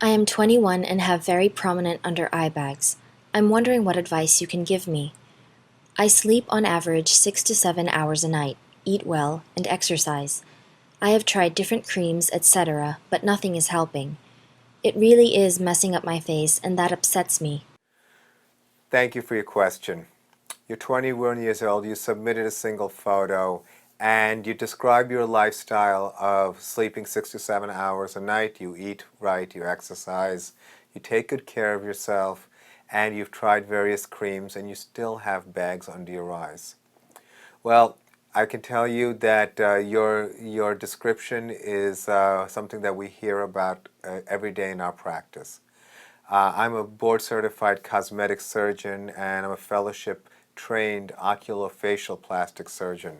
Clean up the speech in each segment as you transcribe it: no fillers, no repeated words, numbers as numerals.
I am 21 and have very prominent under eye bags. I'm wondering what advice you can give me. I sleep on average 6 to 7 hours a night, eat well, and exercise. I have tried different creams, etc., but nothing is helping. It really is messing up my face, and that upsets me. Thank you for your question. You're 21 years old, you submitted a single photo, and you describe your lifestyle of sleeping 6 to 7 hours a night. You eat right, you exercise, you take good care of yourself, and you've tried various creams, and you still have bags under your eyes. Well, I can tell you that your description is something that we hear about every day in our practice. I'm a board-certified cosmetic surgeon, and I'm a fellowship-trained oculofacial plastic surgeon.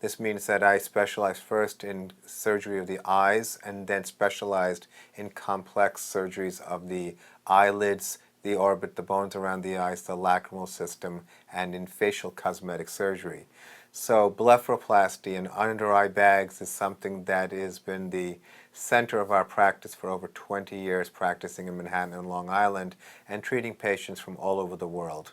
This means that I specialize first in surgery of the eyes and then specialized in complex surgeries of the eyelids, the orbit, the bones around the eyes, the lacrimal system, and in facial cosmetic surgery. So blepharoplasty and under eye bags is something that has been the center of our practice for over 20 years, practicing in Manhattan and Long Island and treating patients from all over the world.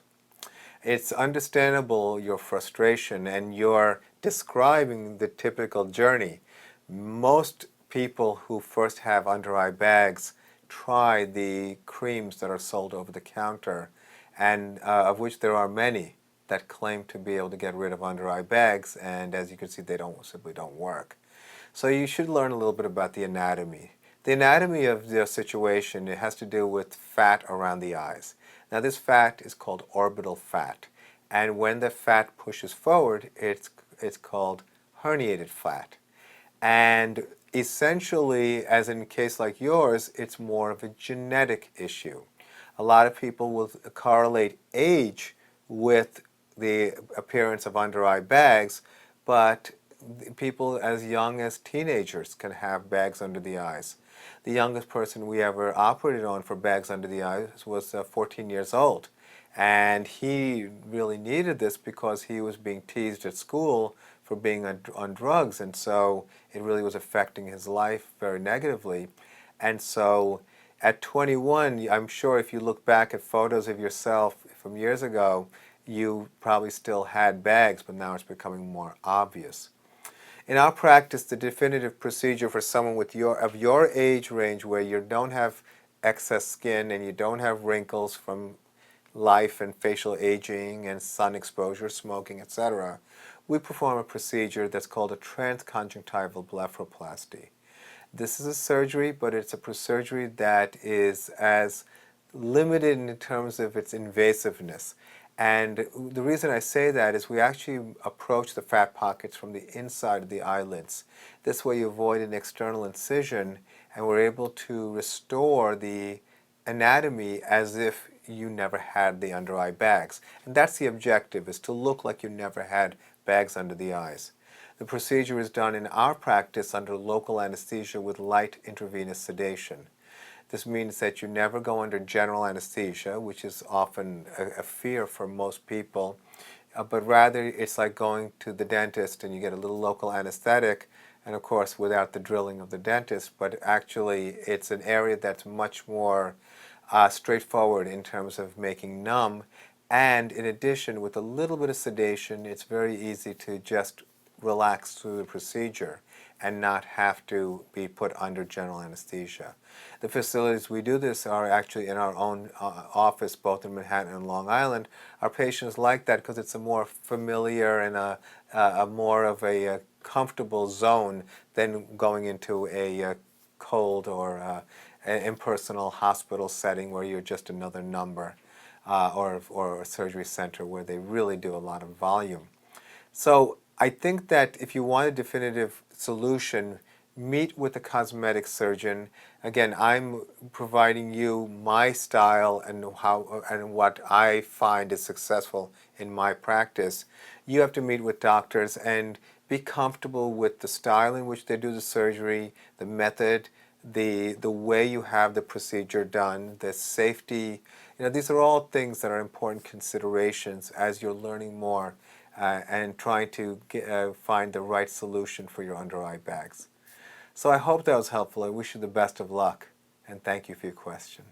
It's understandable your frustration, and you're describing the typical journey. Most people who first have under eye bags try the creams that are sold over the counter, and of which there are many that claim to be able to get rid of under eye bags, and as you can see, they simply don't work. So you should learn a little bit about the anatomy. The anatomy of the situation, it has to do with fat around the eyes. Now this fat is called orbital fat, and when the fat pushes forward, it's called herniated fat. And essentially, as in a case like yours, it's more of a genetic issue. A lot of people will correlate age with the appearance of under eye bags, but people as young as teenagers can have bags under the eyes. The youngest person we ever operated on for bags under the eyes was 14 years old. And he really needed this because he was being teased at school for being on drugs. And so it really was affecting his life very negatively. And so at 21, I'm sure if you look back at photos of yourself from years ago, you probably still had bags, but now it's becoming more obvious. In our practice, the definitive procedure for someone of your age range, where you don't have excess skin and you don't have wrinkles from life and facial aging and sun exposure, smoking, etc., we perform a procedure that's called a transconjunctival blepharoplasty. This is a surgery, but it's a surgery that is as limited in terms of its invasiveness. And the reason I say that is we actually approach the fat pockets from the inside of the eyelids. This way you avoid an external incision, and we're able to restore the anatomy as if you never had the under eye bags. And that's the objective, is to look like you never had bags under the eyes. The procedure is done in our practice under local anesthesia with light intravenous sedation. This means that you never go under general anesthesia, which is often a fear for most people, but rather it's like going to the dentist and you get a little local anesthetic, and of course without the drilling of the dentist, but actually it's an area that's much more straightforward in terms of making numb. And in addition, with a little bit of sedation, it's very easy to just relax through the procedure and not have to be put under general anesthesia. The facilities we do this are actually in our own office, both in Manhattan and Long Island. Our patients like that because it's a more familiar and a more of a comfortable zone than going into a cold or an impersonal hospital setting where you're just another number, or a surgery center where they really do a lot of volume. So I think that if you want a definitive solution, meet with a cosmetic surgeon. Again, I'm providing you my style and how and what I find is successful in my practice. You have to meet with doctors and be comfortable with the style in which they do the surgery, the method, the way you have the procedure done, the safety. These are all things that are important considerations as you're learning more and trying to find the right solution for your under eye bags. So I hope that was helpful. I wish you the best of luck, and thank you for your question.